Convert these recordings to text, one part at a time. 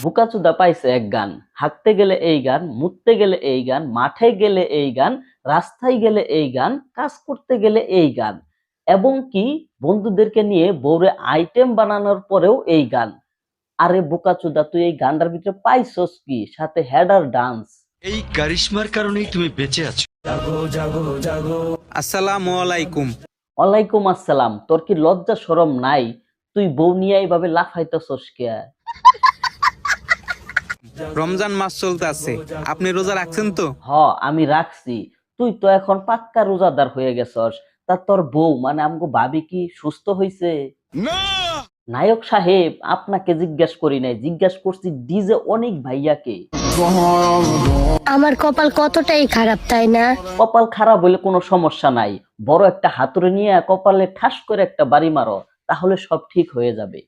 বুকাচুদা পাইছে এক গান, হাঁটতে গেলে এই গান, মুততে গেলে এই গান, মাঠে গেলে এই গান, রাস্তায় গেলে এই গান, কাজ করতে গেলে এই গান, এবং কি বন্ধুদেরকে নিয়ে বউরে আইটেম বানানোর পরেও এই গান। আরে বোকাচুদা, তুই এই গানটার ভিতরে পাইছস কি? সাথে হেডার ডান্স। এই কারিশমার কারণেই তুমি বেঁচে আছো। আসসালামু আলাইকুম। ওয়ালাইকুম আসসালাম। তোর কি লজ্জা শরম নাই? তুই বউ নিয়ে এইভাবে লাফাইতেছস কে? রমজান মাস চলতে আছে, আপনি রোজা রাখছেন তো? আমি রাখছি। তুই তো এখন পাক্কা রোজাদার হয়ে গেছস। তা তোর বউ মানে আমগো ভাবি কি সুস্থ হইছে? নায়ক সাহেব, আপনাকে জিজ্ঞাসা করি নাই, জিজ্ঞাসা করছি ডিজে অনেক ভাইয়াকে। আমার কপাল কতটাই খারাপ, তাই না? কপাল খারাপ হইলে কোনো সমস্যা নাই, বড় একটা হাতুড়ি নিয়ে কপালে ঠাস করে একটা বাড়ি মারো, তাহলে সব ঠিক হয়ে যাবে।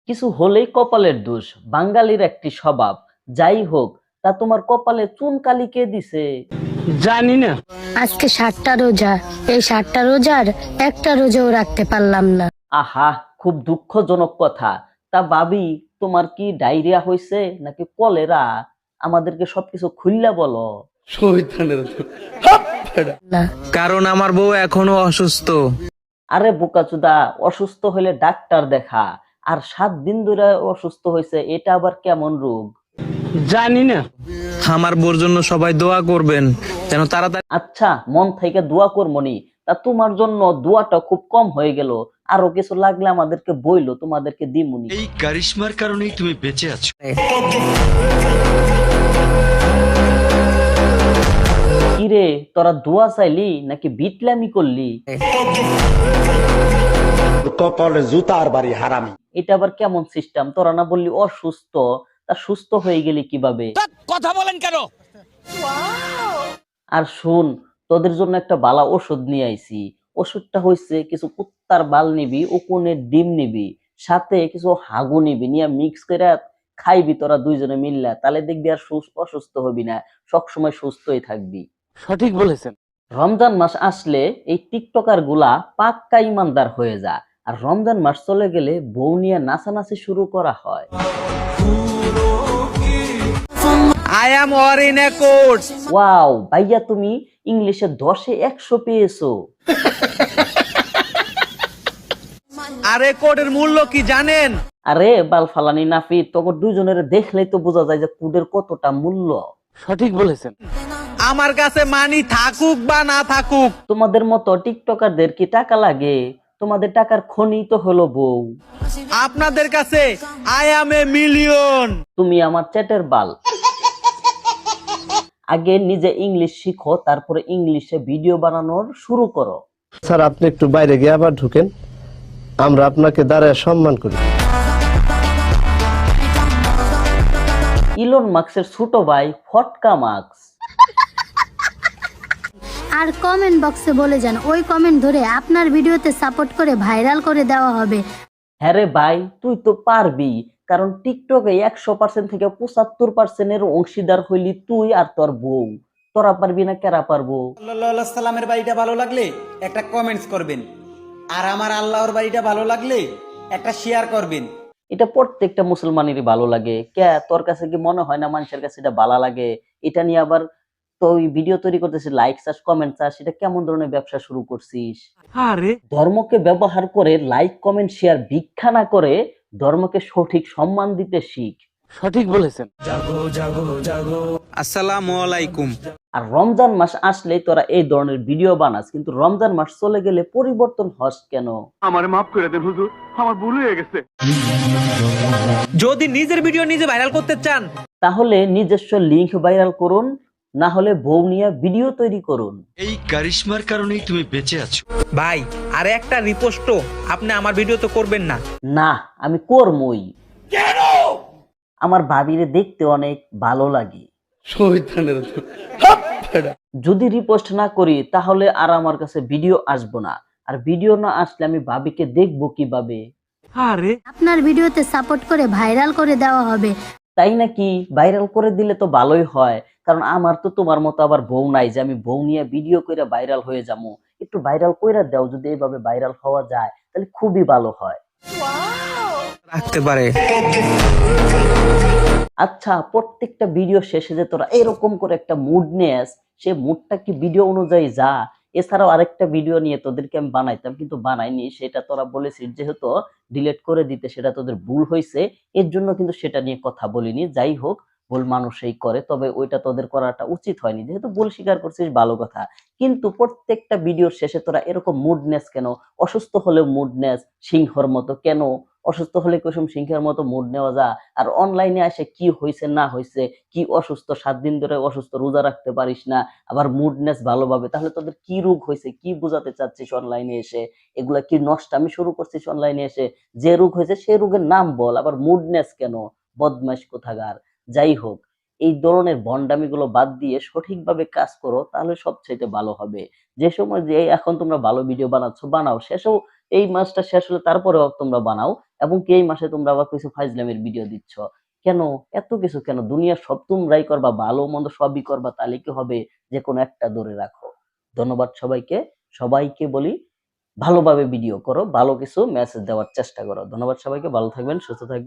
কিছু হলেই কপালের দোষ, বাঙালির একটি স্বভাব। যাই হোক, তা তোমার কপালে চুনকালি কে দিছে? জানি না। আজকে 7টা রোজা, এই 7টা রোজার একটা রোজাও রাখতে পারলাম না। আহা, খুব দুঃখজনক কথা। তা ভাবি, তোমার কি ডায়রিয়া হইছে নাকি কলেরা? আমাদেরকে সবকিছু খুললা বলো। না, কারণ আমার বউ এখনো অসুস্থ। আরে বোকাচুদা, অসুস্থ হইলে ডাক্তার দেখা। আর 7 দিন ধরে অসুস্থ হয়েছে, এটা আবার কেমন রোগ? জানি না। আমার বউর জন্য সবাই দোয়া করবেন যেন তাড়াতাড়ি। আচ্ছা, মন থেকে দোয়া করমনি। তা তোমার জন্য দোয়াটা খুব কম হয়ে গেল, আরো কিছু লাগলে আমাদেরকে বইলো, তোমাদেরকে দিমুনি। এই কারিশমার কারণেই তুমি বেঁচে আছো। কিরে, তোরা দোয়া চাইলি নাকি বিটলামি করলি? কপালে জুতার বাড়ি হারামি। এটা আবার কেমন সিস্টেম? তোরা না বললি অসুস্থ, তা সুস্থ হয়ে গেলি কিভাবে? কথা বলেন কেন? আর শুন, তোদের জন্য একটা বালা ওষুধ নিয়ে আইছি। ওষুধটা হইছে, কিছু কুত্তার বাল নিবি, উকুনের ডিম নিবি, সাথে কিছু হাগু নিবি, নিয়ে মিক্স করে খাইবি তোরা দুইজনে মিললা, তাহলে দেখবি আর অসুস্থ হবি না, সবসময় সুস্থই থাকবি। সঠিক বলেছেন। রমজান মাস আসলে এই টিকটকার গুলা পাক্কা ইমানদার হয়ে যায়, আর রমজান মাস চলে গেলে বউ নিয়ে নাচানাচি শুরু করা হয়। I am or in a course. Wow ভাইয়া, তুমি ইংলিশে 10-এ 100 পেয়েছো। আরে কোডের মূল্য কি জানেন? আরে বাল ফালানি নাফি, তখন দুজনের দেখলেই তো বোঝা যায় যে কুডের কতটা মূল্য। সঠিক বলেছেন। আমার কাছে মানি থাকুক বা না থাকুক, তোমাদের মতো টিকটকারদের কি টাকা লাগে? তোমাদের টাকার খনি তো হলো বউ। আপনাদের কাছে আই অ্যাম এ মিলিয়ন। তুমি আমার চ্যাটের বাল। আগে নিজে ইংলিশ শিখো, তারপরে ইংলিশে ভিডিও বানানোর শুরু করো। স্যার, আপনি একটু বাইরে গিয়ে আবার ঢুকেন, আমরা আপনাকে দাঁড়ায় সম্মান করি। ইলন মার্কসের ছোট ভাই ফটকা মার্কস। আর কমেন্ট বক্সে বলে যান, ওই কমেন্ট ধরে আপনার ভিডিওতে সাপোর্ট করে ভাইরাল করে দেওয়া হবে। হ্যাঁ রে ভাই, তুই তো পারবি, কারণ টিকটকে 100% থেকে 75% অংশীদার হইলি তুই আর তোর বউ। তোরা পারবি না, কেরা পারবো? সাল্লাল্লাহু সাল্লামের বাড়িটা ভালো লাগলে একটা কমেন্টস করবেন, আর আমার আল্লাহর বাড়িটা ভালো লাগলে একটা শেয়ার করবেন। এটা প্রত্যেকটা মুসলমানেরই ভালো লাগে। কে, তোর কাছে কি মনে হয় না মানুষের কাছে এটা ভালো লাগে? এটা নিয়ে আবার তুই ভিডিও তৈরি করতেছিস, লাইক চাস, কমেন্ট চাস, এটা কেমন ধরনের ব্যবসা শুরু করছিস? আরে ধর্মকে ব্যবহার করে লাইক কমেন্ট শেয়ার ভিক্ষা না করে ধর্মকে সঠিক সম্মান দিতে শিখ। সঠিক বলেছেন। আসসালামু আলাইকুম। আর রমজান মাস আসলেই তোরা এই ধরনের ভিডিও বানাস, কিন্তু রমজান মাস চলে গেলে পরিবর্তন হস কেন? আমারে মাফ করে দেন হুজুর, আমার ভুল হয়ে গেছে। যদি নিজের ভিডিও নিজে ভাইরাল করতে চান, তাহলে নিজস্ব লিংক ভাইরাল করুন, না হলে বউ নিয়ে ভিডিও তৈরি করুন। এই কারিশমার কারণেই তুমি বেঁচে আছো। ভাই আর একটা রিপোস্টও আপনি আমার ভিডিও তো করবেন না। না, আমি করমই। আমার ভাবিরে দেখতে অনেক ভালো লাগে। যদি রিপোস্ট না করি তাহলে আর আমার কাছে ভিডিও আসবো না, আর ভিডিও না আসলে আমি ভাবিকে দেখবো কিভাবে? আরে আপনার ভিডিওতে সাপোর্ট করে ভাইরাল করে দেওয়া হবে। তাই নাকি? ভাইরাল করে দিলে তো ভালোই হয়, কারণ আমার তো তোমার মতো আবার বউ নাই যে আমি বউ নিয়ে ভিডিও করে ভাইরাল হয়ে যাবো। একটু ভাইরাল কইরা দাও। যদি এইভাবে ভাইরাল হওয়া যায় তাহলে খুবই ভালো হয়। রাখতে পারে। আচ্ছা, প্রত্যেকটা ভিডিও শেষে যে তোরা এরকম করে একটা মুড নেস, সে মুডটা কি ভিডিও অনুযায়ী যা? এছাড়াও আরেকটা ভিডিও নিয়ে তোদেরকে আমি বানাইতাম, কিন্তু বানাইনি। সেটা তোরা বলেছিস যেহেতু ডিলিট করে দিতে, সেটা তোদের ভুল হইছে, এর জন্য কিন্তু সেটা নিয়ে কথা বলিনি। যাই হোক, ভুল মানুষই করে, তবে ওইটা তোদের করাটা উচিত হয়নি। যেহেতু ভুল স্বীকার করছিস, ভালো কথা। কিন্তু প্রত্যেকটা ভিডিওর শেষে তোরা এরকম মুড নেস কেন? অসুস্থ হলেও মুড নেস সিংহর মতো কেন? অসুস্থ হলে কুসুম সিংহের মতো মুড নেওয়া যা? আর অনলাইনে এসে কি হইছে না হইছে, কি অসুস্থ, 7 দিন ধরে অসুস্থ, রোজা রাখতে পারিস না, আবার মুডনেস ভালোভাবে, তাহলে তোদের কি রোগ হয়েছে? কি বোঝাতে চাচ্ছিস অনলাইনে এসে? এগুলা কি নষ্টামি শুরু করছিস অনলাইনে এসে? যে রোগ হয়েছে সেই রোগের নাম বল, আবার মুডনেস কেন? বদমাইশ কোথাকার। যাই হোক, এই ধরনের ভন্ডামিগুলো বাদ দিয়ে সঠিকভাবে কাজ করো, তাহলে সবচাইতে ভালো হবে। যে সময় যে এখন তোমরা ভালো ভিডিও বানাচ্ছ, বানাও। শেষেও এই মাসটা শেষ হলে তারপরেও তোমরা বানাও, এবং কি এই মাসে তোমরা আবার কিছু ফাইজলামের ভিডিও দিচ্ছ কেন? এত কিছু কেন? দুনিয়ার সব তোমরাই করবা, ভালো মন্দ সবই করবা, তাহলে কি হবে? যে কোনো একটা ধরে রাখো। ধন্যবাদ সবাইকে। সবাইকে বলি, ভালোভাবে ভিডিও করো, ভালো কিছু মেসেজ দেওয়ার চেষ্টা করো। ধন্যবাদ সবাইকে, ভালো থাকবেন, সুস্থ থাকবেন।